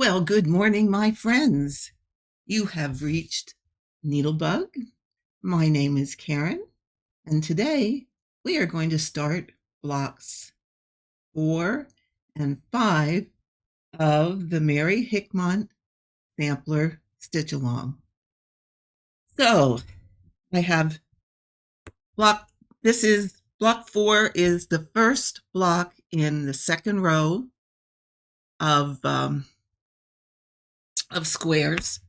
Well, good morning, my friends. You have reached NeedleBugg. My name is Karen, and today we are going to start blocks 4 and 5 of the Mary Hickmont Sampler Stitch Along. So I have block, this is block 4 is the first block in the second row of, um, of squares.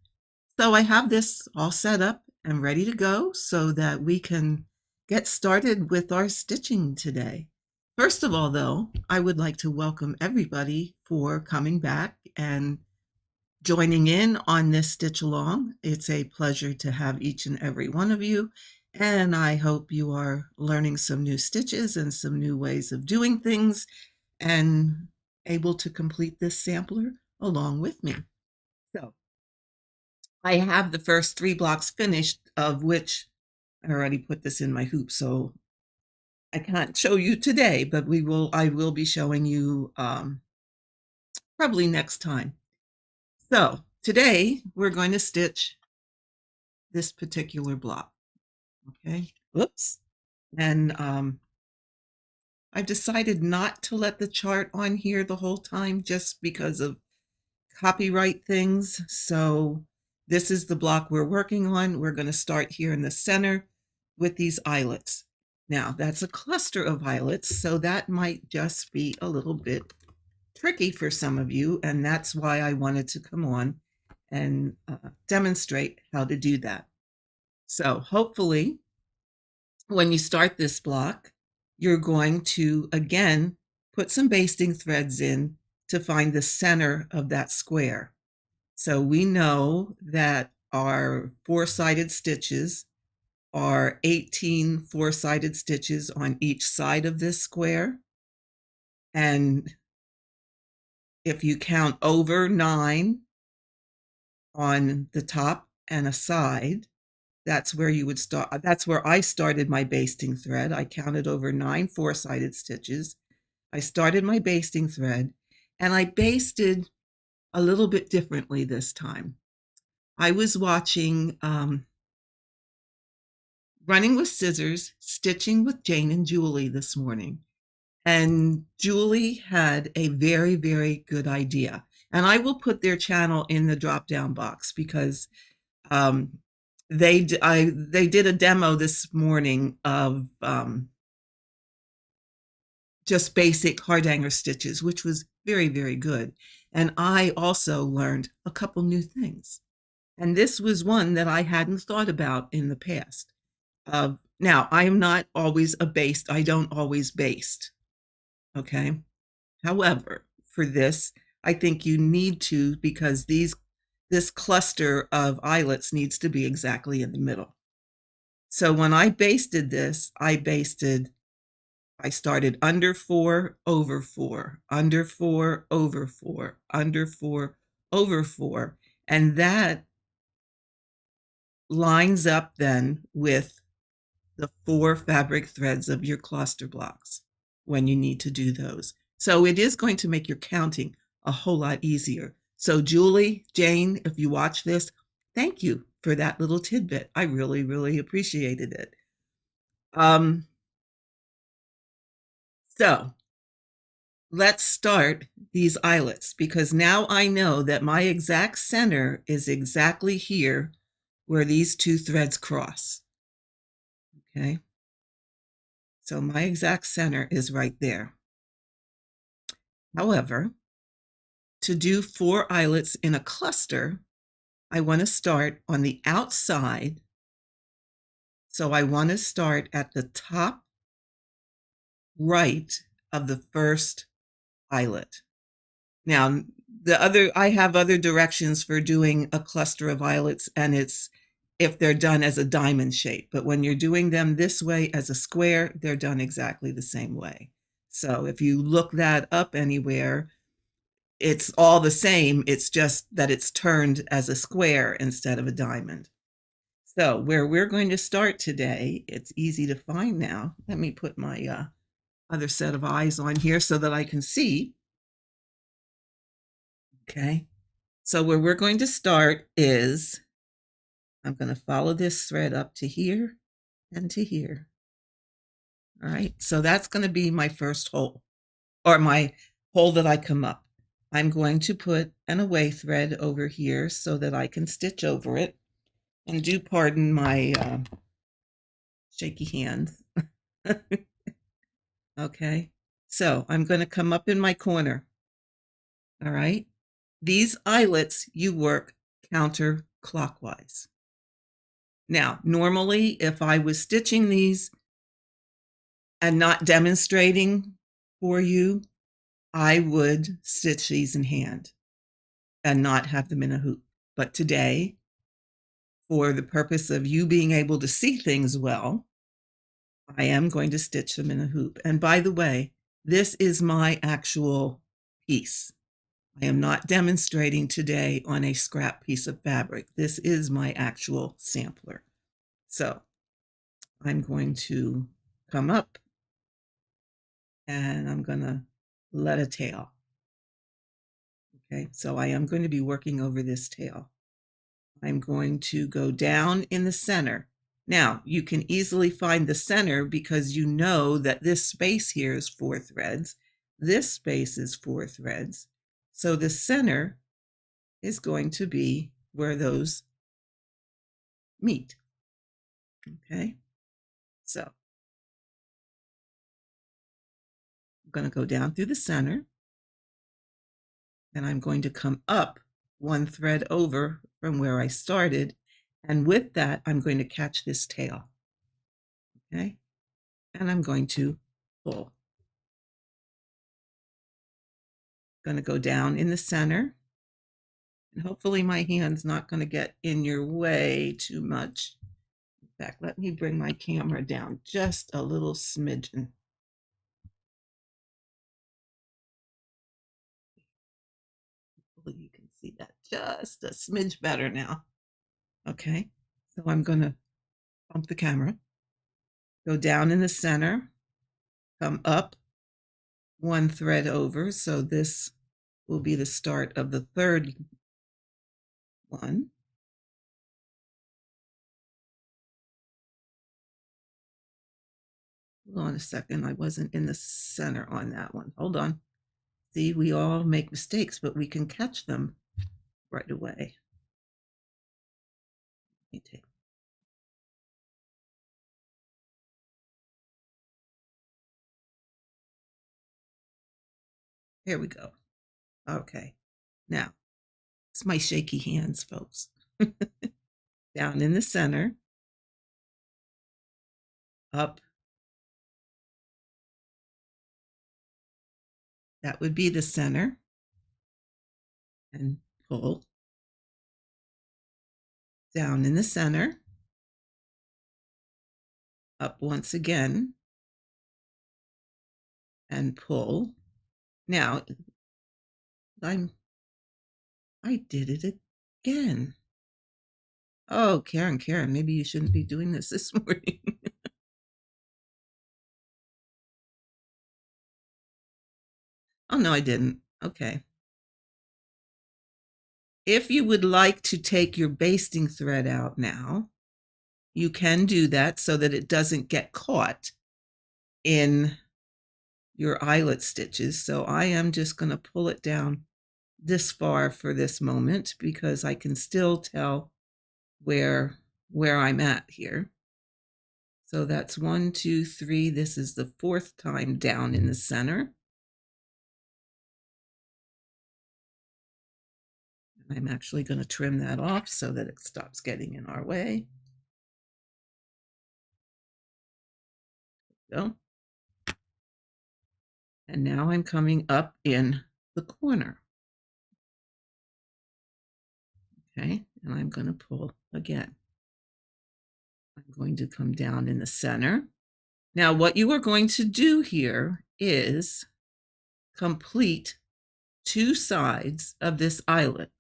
So I have this all set up and ready to go so that we can get started with our stitching today. First of all, though, I would like to welcome everybody for coming back and joining in on this stitch along. It's a pleasure to have each and every one of you, and I hope you are learning some new stitches and some new ways of doing things and able to complete this sampler along with me. So I have the first 3 blocks finished, of which I already put this in my hoop, so I can't show you today, but I will be showing you probably next time. So today we're going to stitch this particular block. Okay, whoops. And I've decided not to let the chart on here the whole time just because of copyright things. So this is the block we're working on. We're going to start here in the center with these eyelets. Now that's a cluster of eyelets, so that might just be a little bit tricky for some of you, and that's why I wanted to come on and demonstrate how to do that. So hopefully when you start this block, you're going to again put some basting threads in to find the center of that square. So we know that our 4-sided stitches are 18 4-sided stitches on each side of this square. And if you count over 9 on the top and a side, that's where you would start. That's where I started my basting thread. I counted over 9 4-sided stitches. I started my basting thread, and I basted a little bit differently this time. I was watching Running with Scissors, Stitching with Jane and Julie this morning. And Julie had a very, very good idea. And I will put their channel in the drop-down box because they did a demo this morning of just basic Hardanger stitches, which was very, very good. And I also learned a couple new things. And this was one that I hadn't thought about in the past. Now, I am not always I don't always baste, okay? However, for this, I think you need to, because this cluster of eyelets needs to be exactly in the middle. So when I basted this, I started under 4, over 4, under 4, over 4, under 4, over 4, and that lines up then with the 4 fabric threads of your cluster blocks when you need to do those. So it is going to make your counting a whole lot easier. So Julie, Jane, if you watch this, thank you for that little tidbit. I really, really appreciated it. So let's start these eyelets, because now I know that my exact center is exactly here where these 2 threads cross. Okay, so my exact center is right there. However, to do 4 eyelets in a cluster, I want to start on the outside. So I want to start at the top right of the first eyelet. Now, I have other directions for doing a cluster of eyelets, and it's if they're done as a diamond shape. But when you're doing them this way as a square, they're done exactly the same way. So if you look that up anywhere, it's all the same. It's just that it's turned as a square instead of a diamond. So where we're going to start today, it's easy to find now. Let me put my other set of eyes on here so that I can see. Okay. So where we're going to start is I'm going to follow this thread up to here and to here. All right, so that's going to be my first hole, or my hole that I come up. I'm going to put an away thread over here so that I can stitch over it. And do pardon my shaky hands. Okay, so I'm going to come up in my corner. All right, these eyelets you work counterclockwise. Now, normally, if I was stitching these and not demonstrating for you, I would stitch these in hand and not have them in a hoop. But today, for the purpose of you being able to see things well, I am going to stitch them in a hoop. And by the way, this is my actual piece. I am not demonstrating today on a scrap piece of fabric. This is my actual sampler. So I'm going to come up and I'm going to let a tail. Okay, so I am going to be working over this tail. I'm going to go down in the center. Now, you can easily find the center because you know that this space here is 4 threads. This space is 4 threads. So the center is going to be where those meet. Okay, so I'm going to go down through the center and I'm going to come up 1 thread over from where I started. And with that, I'm going to catch this tail. Okay, and I'm going to pull. Going to go down in the center. And hopefully my hand's not going to get in your way too much. In fact, let me bring my camera down just a little smidgen. Hopefully you can see that just a smidge better now. Okay, so I'm going to bump the camera, go down in the center, come up 1 thread over. So this will be the start of the 3rd one. Hold on a second. I wasn't in the center on that one. Hold on. See, we all make mistakes, but we can catch them right away. Let me take. Here we go. Okay. Now, it's my shaky hands, folks. Down in the center, up. That would be the center. And pull. Down in the center, up once again, and pull. Now, I did it again. Oh, Karen, maybe you shouldn't be doing this morning. Oh, no, I didn't. Okay. If you would like to take your basting thread out now, you can do that so that it doesn't get caught in your eyelet stitches. So I am just going to pull it down this far for this moment because I can still tell where I'm at here. So that's 1, 2, 3. This is the 4th time down in the center. I'm actually going to trim that off so that it stops getting in our way. So, and now I'm coming up in the corner. Okay, and I'm going to pull again. I'm going to come down in the center. Now, what you are going to do here is complete 2 sides of this eyelet.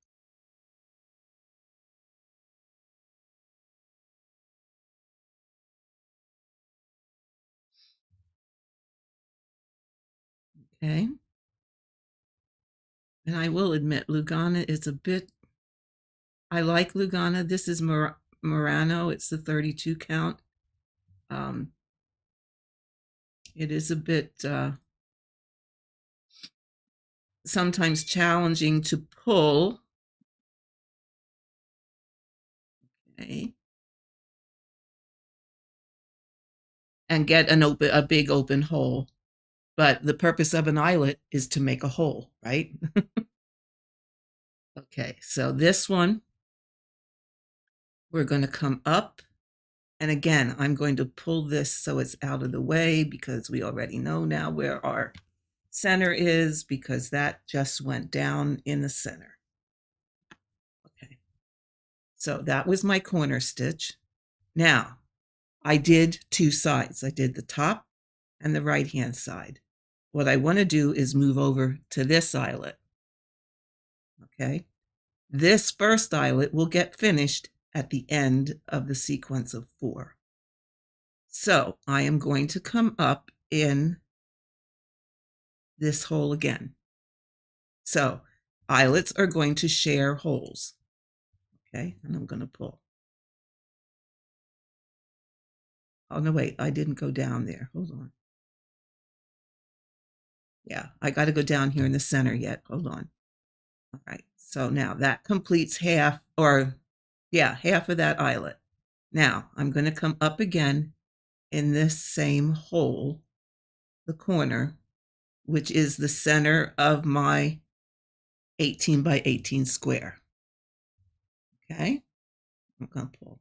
Okay. And I will admit, Lugana is a bit I like Lugana. This is Murano. It's the 32 count. It is a bit sometimes challenging to pull. Okay. And get a big open hole. But the purpose of an eyelet is to make a hole, right? Okay, so this one, we're going to come up. And again, I'm going to pull this so it's out of the way because we already know now where our center is because that just went down in the center. Okay, so that was my corner stitch. Now, I did two sides. I did the top and the right-hand side. What I want to do is move over to this eyelet. Okay, this first eyelet will get finished at the end of the sequence of 4. So I am going to come up in this hole again. So eyelets are going to share holes. Okay, and I'm going to pull. Oh, no, wait, I didn't go down there. Hold on. Yeah, I got to go down here in the center yet. Hold on. All right, so now that completes half, or yeah, half of that eyelet. Now I'm going to come up again in this same hole, the corner, which is the center of my 18 by 18 square. Okay, I'm going to pull.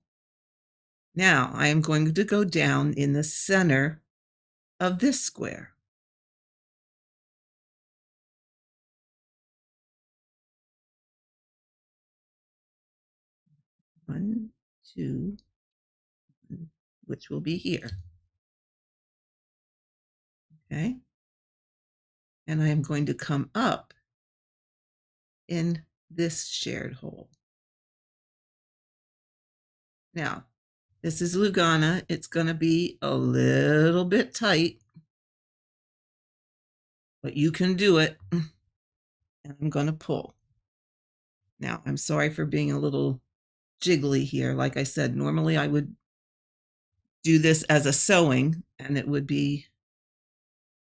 Now I am going to go down in the center of this square. One, two, which will be here. Okay, and I am going to come up in this shared hole. Now, this is Lugana. It's going to be a little bit tight, but you can do it. And I'm going to pull. Now, I'm sorry for being a little jiggly here. Like I said, normally I would do this as a sewing and it would be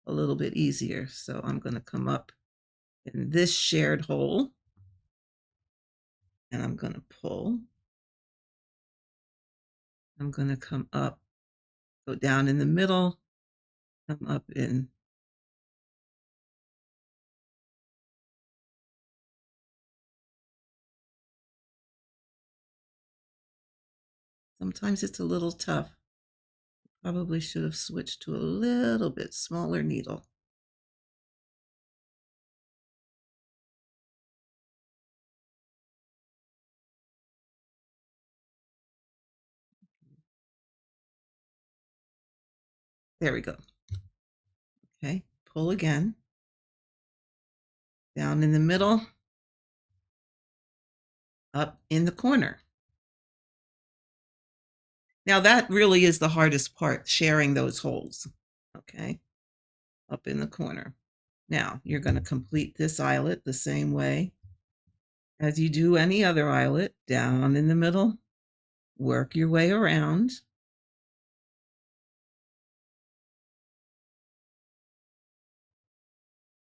a little bit easier. So I'm going to come up in this shared hole and I'm going to pull. I'm going to come up, go down in the middle, come up in. Sometimes it's a little tough. Probably should have switched to a little bit smaller needle. There we go. Okay, pull again. Down in the middle, up in the corner. Now that really is the hardest part, sharing those holes. Okay, up in the corner. Now you're going to complete this eyelet the same way as you do any other eyelet. Down in the middle, work your way around.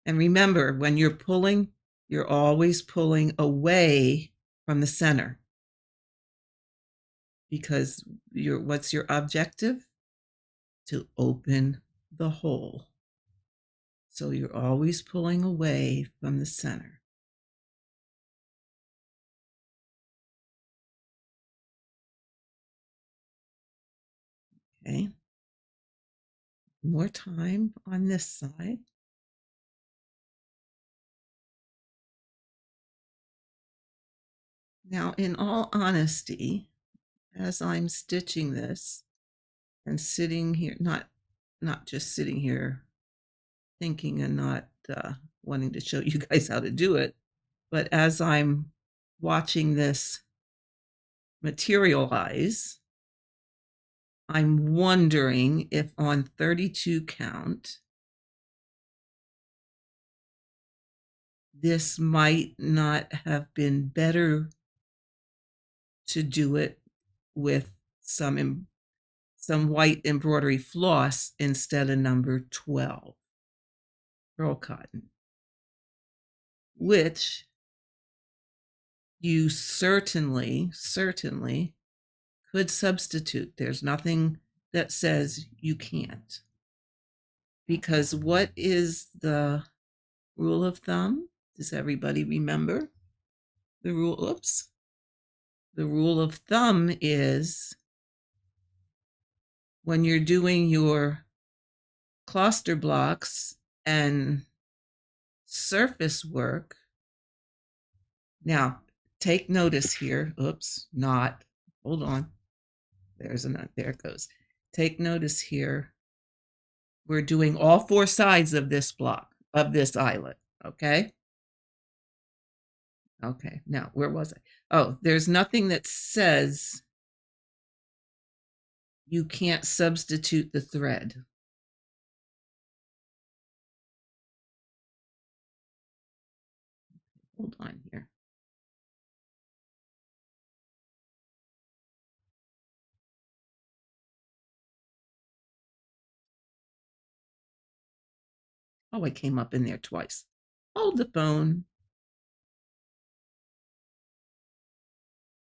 And remember, when you're pulling, you're always pulling away from the center. Because what's your objective? To open the hole. So you're always pulling away from the center. Okay. More time on this side. Now, in all honesty, as I'm stitching this and sitting here, not just sitting here thinking and not wanting to show you guys how to do it, but as I'm watching this materialize, I'm wondering if on 32 count, this might not have been better to do it with some white embroidery floss instead of number 12 pearl cotton, which you certainly could substitute. There's nothing that says you can't. Because what is the rule of thumb? Does everybody remember the rule? Oops. The rule of thumb is when you're doing your cluster blocks and surface work. Now, take notice here. Oops, not. Hold on. There it goes. Take notice here. We're doing all four sides of this block, of this eyelet, okay? Okay, now, where was I? Oh, there's nothing that says you can't substitute the thread. Hold on here. Oh, I came up in there twice. Hold the phone.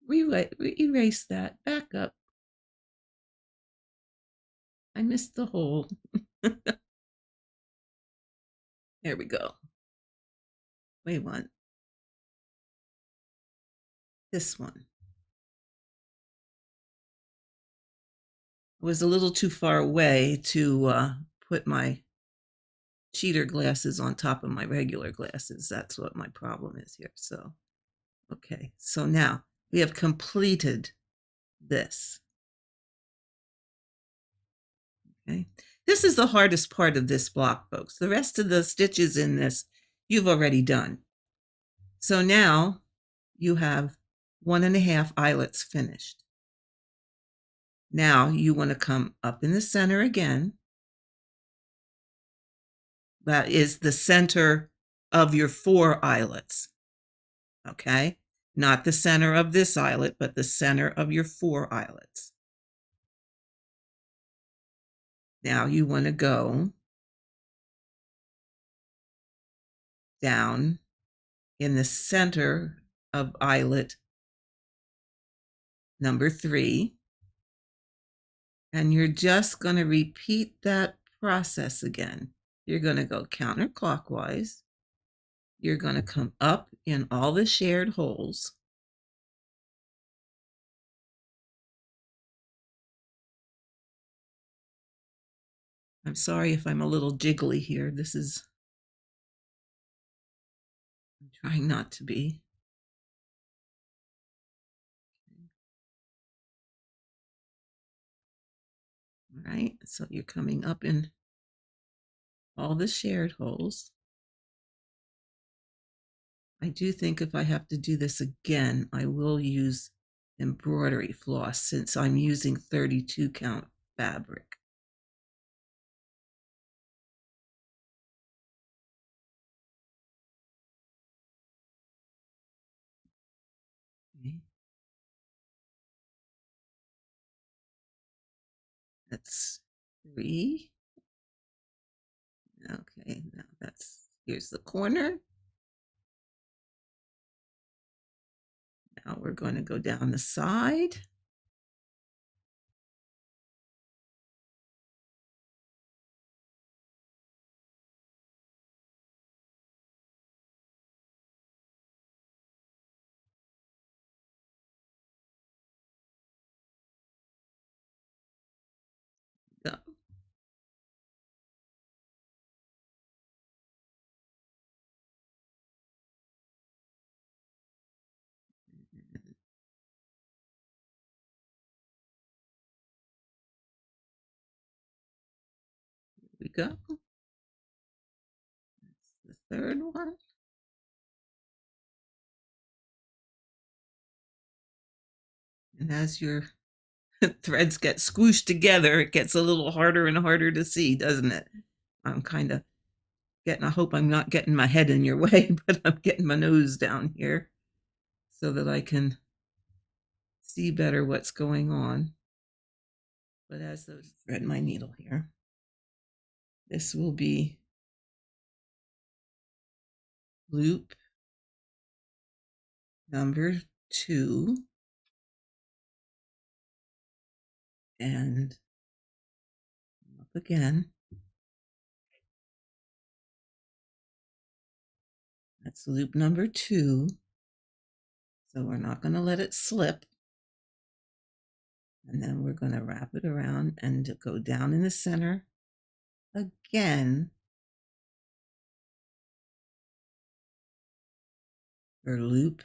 Erase that. Back up. I missed the hole. There we go. Wait one. This one. I was a little too far away to put my cheater glasses on top of my regular glasses. That's what my problem is here. So, okay. So now we have completed this. Okay. This is the hardest part of this block, folks. The rest of the stitches in this, you've already done. So now you have 1.5 eyelets finished. Now you want to come up in the center again. That is the center of your 4 eyelets. Okay? Not the center of this eyelet, but the center of your 4 eyelets. Now you want to go down in the center of eyelet number 3. And you're just going to repeat that process again. You're going to go counterclockwise. You're going to come up in all the shared holes. I'm sorry if I'm a little jiggly here. I'm trying not to be. All right, so you're coming up in all the shared holes. I do think if I have to do this again, I will use embroidery floss since I'm using 32 count fabric. Okay. That's 3. Okay, now here's the corner. Now we're going to go down the side. Go. Here we go. That's the third one. And as your threads get squooshed together, it gets a little harder and harder to see, doesn't it? I'm kind of I hope I'm not getting my head in your way, but I'm getting my nose down here so that I can see better what's going on. But as those thread my needle here, this will be loop number 2, and up again. That's loop number 2. So we're not going to let it slip. And then we're going to wrap it around and go down in the center again for loop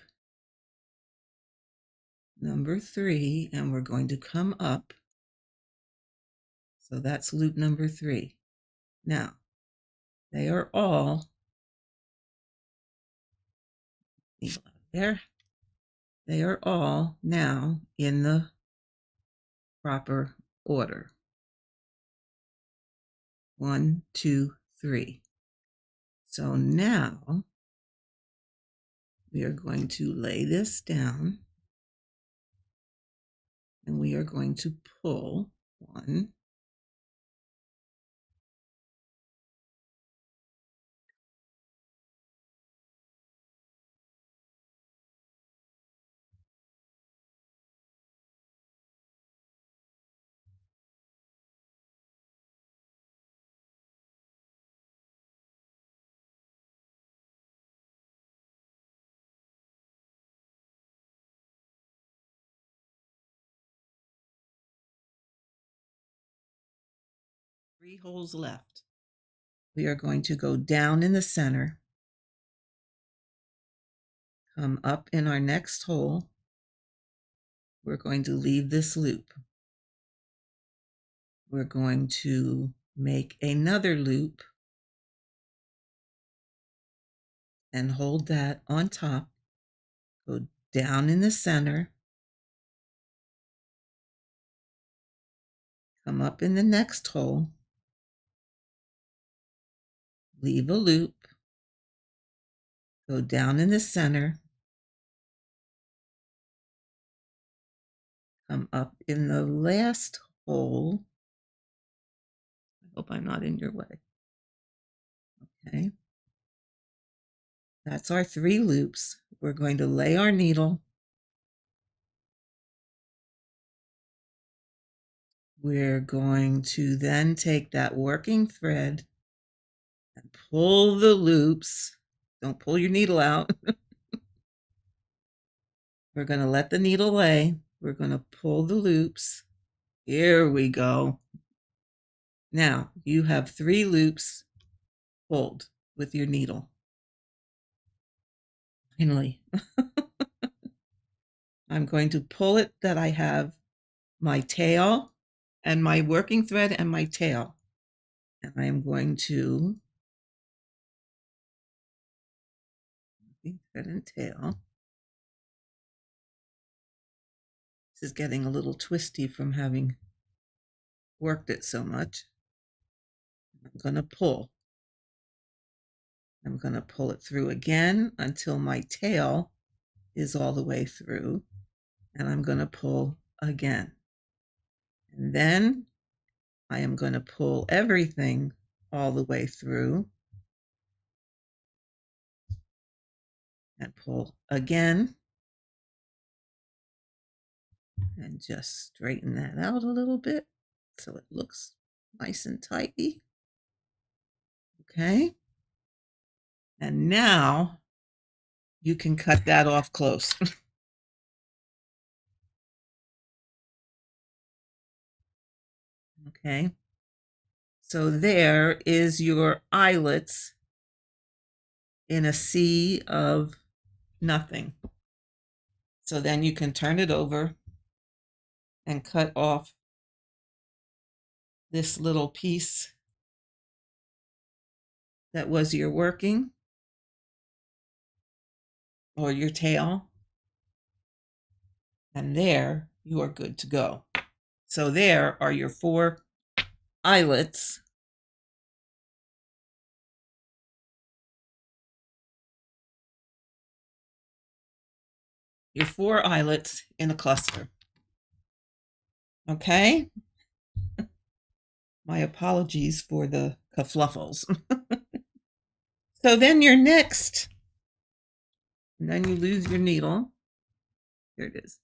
number 3, and we're going to come up. So that's loop number 3. Now, they are all there. They are all now in the proper order. 1, 2, 3. So now we are going to lay this down, and we are going to pull 1, 3 holes left. We are going to go down in the center, come up in our next hole. We're going to leave this loop. We're going to make another loop and hold that on top. Go down in the center, come up in the next hole, leave a loop, go down in the center, come up in the last hole. I hope I'm not in your way. Okay. That's our 3 loops. We're going to lay our needle. We're going to then take that working thread and pull the loops. Don't pull your needle out. We're going to let the needle lay. We're going to pull the loops. Here we go. Now you have 3 loops pulled with your needle. Finally. I'm going to pull it that I have my tail and my working thread and my tail. And I am going to working thread and tail. This is getting a little twisty from having worked it so much. I'm going to pull. I'm going to pull it through again until my tail is all the way through, and I'm going to pull again. And then I am going to pull everything all the way through and pull again, and just straighten that out a little bit so it looks nice and tidy. Okay. And now you can cut that off close. Okay. So there is your eyelets in a sea of nothing. So then you can turn it over and cut off this little piece that was your working or your tail. And there you are good to go. So there are your 4 eyelets. Your 4 eyelets in a cluster. Okay. My apologies for the kerfluffles. So then your next, and then you lose your needle. Here it is.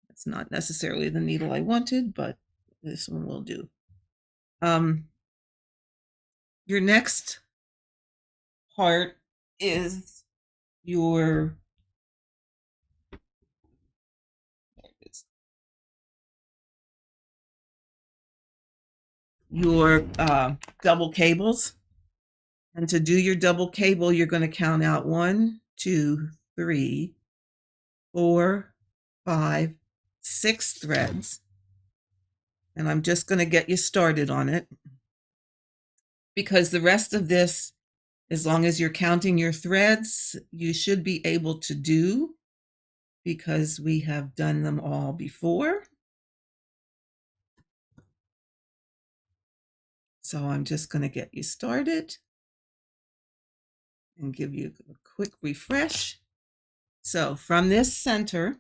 It's not necessarily the needle I wanted, but this one will do. Your next part is your double cables. And to do your double cable, you're going to count out 1, 2, 3, 4, 5, 6 threads. And I'm just going to get you started on it, because the rest of this, as long as you're counting your threads, you should be able to do, because we have done them all before. So I'm just going to get you started and give you a quick refresh. So from this center,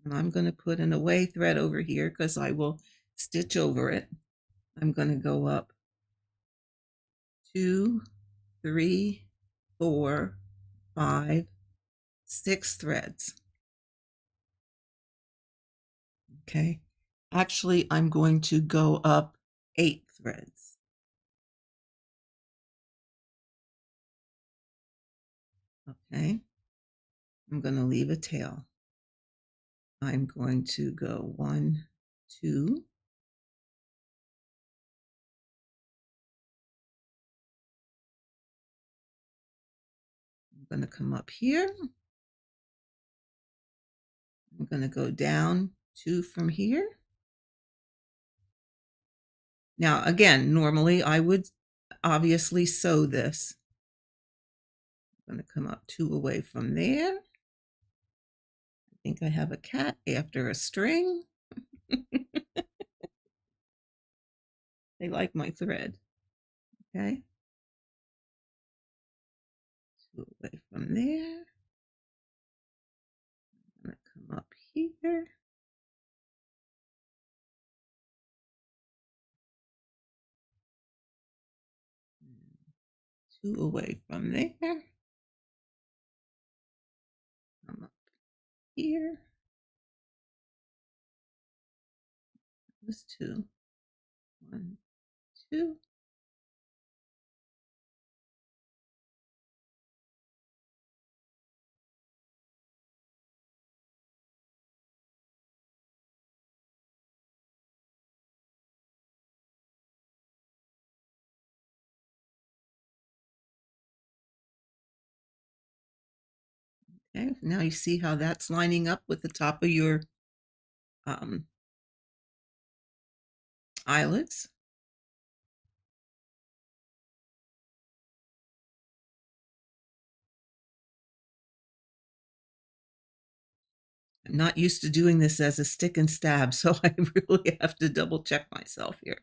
and I'm going to put an away thread over here because I will stitch over it. I'm going to go up 2, 3, 4, 5, 6 threads. Okay. Actually, I'm going to go up 8 threads. Okay. I'm going to leave a tail. I'm going to go 1, 2. I'm going to come up here. I'm going to go down 2 from here. Now, again, normally I would obviously sew this. I'm going to come up 2 away from there. I think I have a cat after a string. They like my thread. Okay. 2 away from there. I'm going to come up here. 2 away from there. Come up here. There's 2. 1, 2. Okay, now you see how that's lining up with the top of your eyelets. I'm not used to doing this as a stick and stab, so I really have to double check myself here.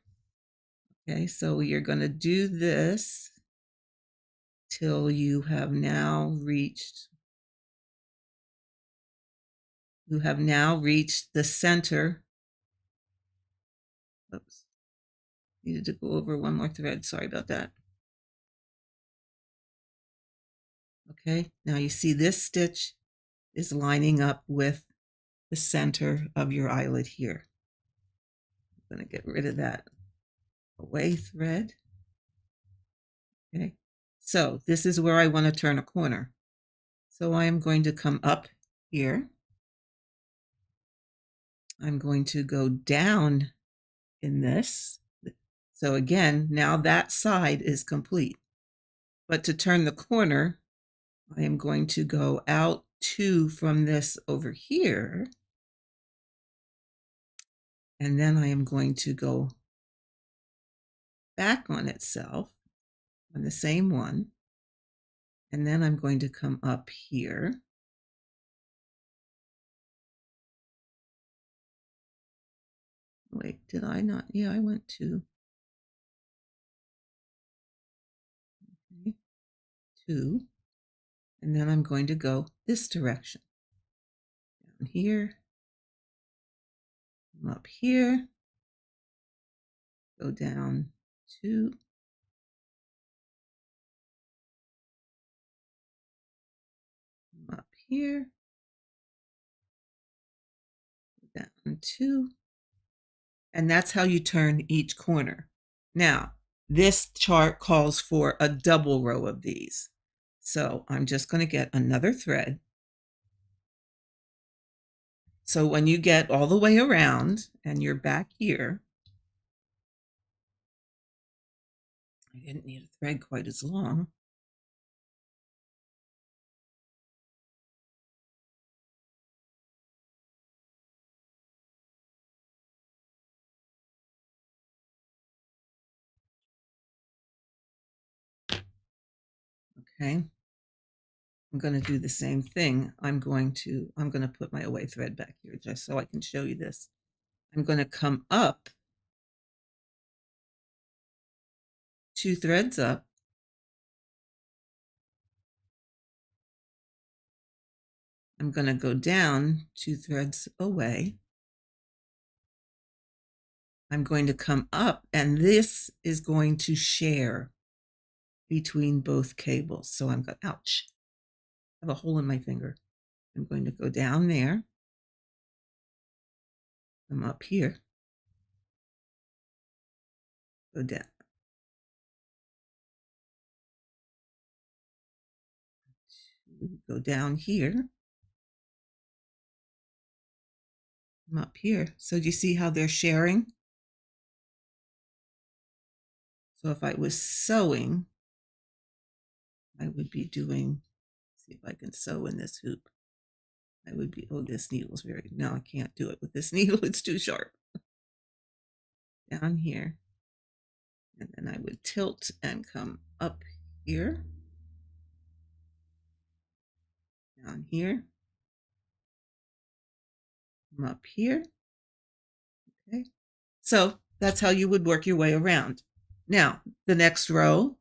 Okay, so you're going to do this till you have now reached the center. Oops, needed to go over one more thread. Sorry about that. Okay, now you see this stitch is lining up with the center of your eyelet here. I'm going to get rid of that away thread. Okay, so this is where I want to turn a corner. So I am going to come up here. I'm going to go down in this. So again, now that side is complete. But to turn the corner, I am going to go out 2 from this over here. And then I am going to go back on itself on the same one. And then I'm going to come up here. Wait, did I not? Yeah, I went 2. Okay. 2. And then I'm going to go this direction. Down here. come up here, go down 2, come up here, down 2, and that's how you turn each corner. Now, this chart calls for a double row of these. So I'm just going to get another thread. So when you get all the way around and you're back here, I didn't need a thread quite as long. Okay. I'm going to do the same thing. I'm going to put my away thread back here just so I can show you this. I'm going to come up 2 threads up. I'm going to go down 2 threads away. I'm going to come up, and this is going to share between both cables. So I'm going, ouch, I have a hole in my finger. I'm going to go down there. I'm up here. Go down. Go down here. I'm up here. So do you see how they're sharing? So if I was sewing, I would be doing, see if I can sew in this hoop. I would be, oh, this needle's very, no, I can't do it with this needle. It's too sharp. Down here. And then I would tilt and come up here. Down here. Come up here. Okay. So that's how you would work your way around. Now, the next row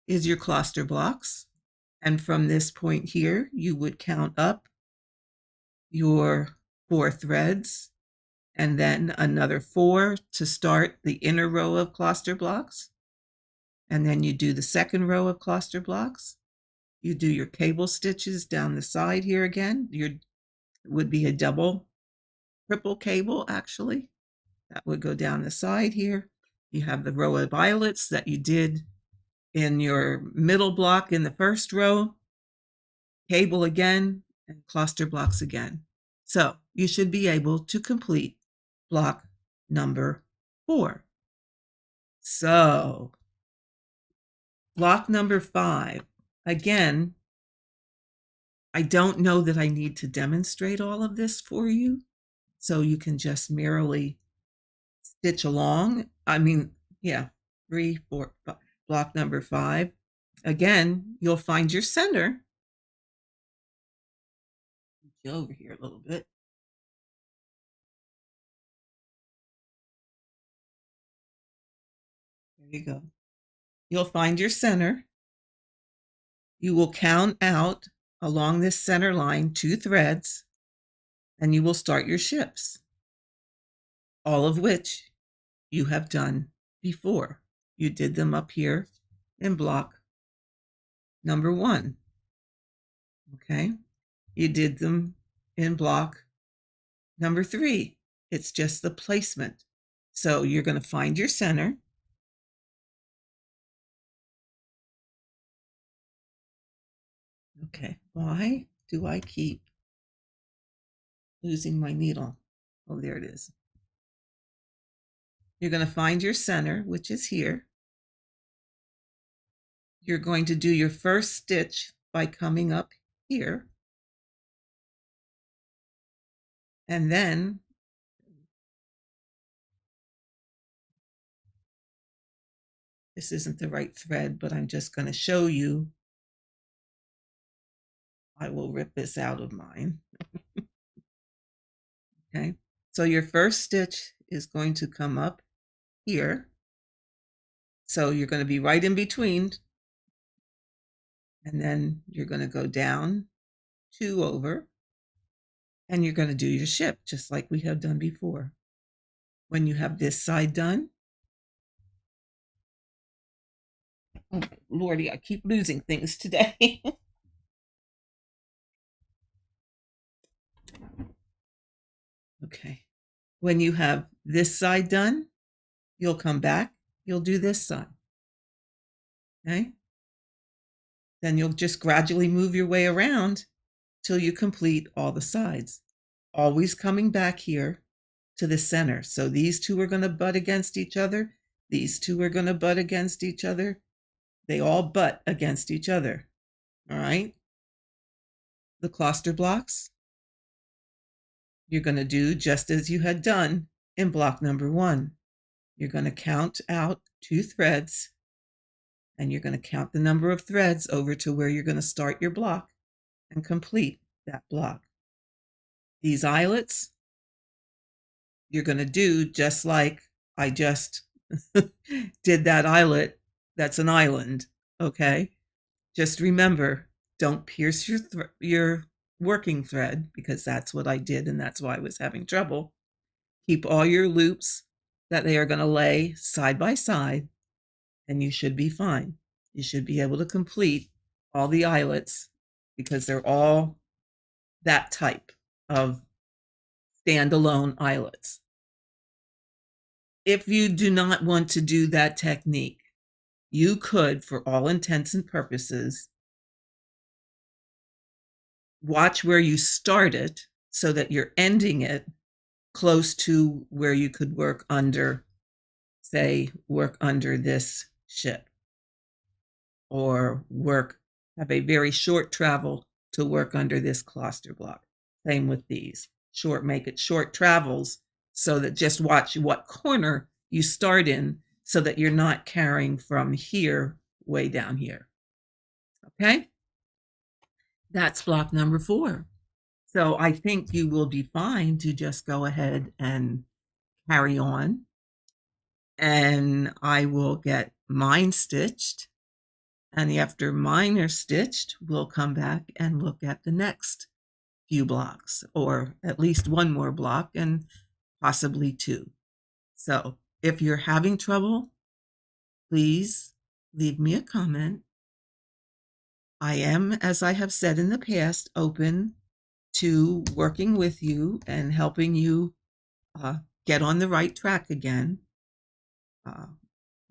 is your cluster blocks. And from this point here, you would count up your 4 threads and then another 4 to start the inner row of cluster blocks. And then you do the second row of cluster blocks. You do your cable stitches down the side here again. Your would be a double, triple cable actually. That would go down the side here. You have the row of eyelets that you did in your middle block in the first row, cable again, and cluster blocks again. So you should be able to complete block number 4. So block number 5, again, I don't know that I need to demonstrate all of this for you, so you can just merely stitch along. I mean, yeah, 3, 4, 5, block number 5. Again, you'll find your center. Over here a little bit. There you go. You'll find your center. You will count out along this center line 2 threads, and you will start your ships, all of which you have done before. You did them up here in block number 1. Okay, you did them in block number 3. It's just the placement. So you're going to find your center. Okay, why do I keep losing my needle? Oh, there it is. You're going to find your center, which is here. You're going to do your first stitch by coming up here. And then this isn't the right thread, but I'm just going to show you. I will rip this out of mine. Okay, so your first stitch is going to come up here. So you're going to be right in between. And then you're going to go down 2 over. And you're going to do your ship just like we have done before. When you have this side done, oh Lordy, I keep losing things today. Okay. When you have this side done, you'll come back, you'll do this side. Okay. Then you'll just gradually move your way around till you complete all the sides. Always coming back here to the center. So these two are going to butt against each other. These two are going to butt against each other. They all butt against each other. All right. The cluster blocks, you're going to do just as you had done in block number 1. You're going to count out 2 threads, and you're going to count the number of threads over to where you're going to start your block and complete that block. These eyelets, you're going to do just like I just did that eyelet. That's an island, okay? Just remember, don't pierce your working thread, because that's what I did and that's why I was having trouble. Keep all your loops that they are going to lay side by side, and you should be fine. You should be able to complete all the eyelets because they're all that type of standalone eyelets. If you do not want to do that technique, you could, for all intents and purposes, watch where you start it so that you're ending it close to where you could work under, say, work under this ship, or have a very short travel to work under this cluster block. Same with these. Make it short travels so that just watch what corner you start in so that you're not carrying from here way down here. Okay? That's block number 4. So I think you will be fine to just go ahead and carry on. And I will get mine stitched. And after mine are stitched, we'll come back and look at the next few blocks, or at least one more block and possibly 2. So if you're having trouble, please leave me a comment. I am, as I have said in the past, open to working with you and helping you get on the right track again.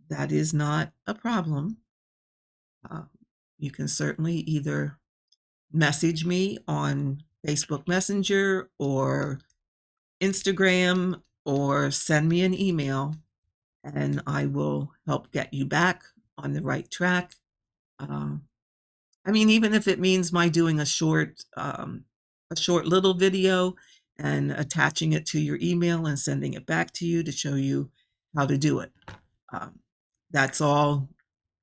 That is not a problem. You can certainly either message me on Facebook Messenger or Instagram, or send me an email, and I will help get you back on the right track. I mean, even if it means my doing a short little video and attaching it to your email and sending it back to you to show you how to do it. That's all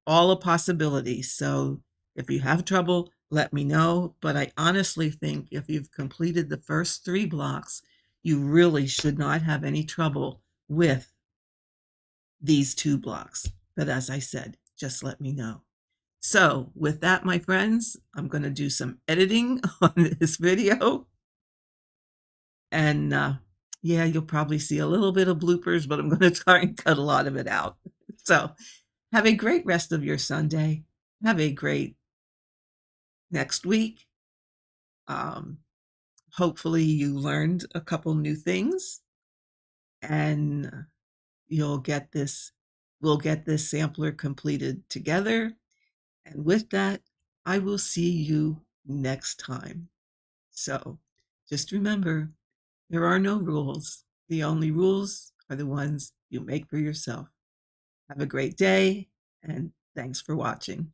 a possibility. So if you have trouble, let me know. But I honestly think if you've completed the first 3 blocks, you really should not have any trouble with these 2 blocks. But as I said, just let me know. So with that, my friends, I'm going to do some editing on this video. And yeah, you'll probably see a little bit of bloopers, but I'm going to try and cut a lot of it out. So have a great rest of your Sunday. Have a great next week. Hopefully you learned a couple new things, and we'll get this sampler completed together. And with that, I will see you next time. So just remember, there are no rules. The only rules are the ones you make for yourself. Have a great day, and thanks for watching.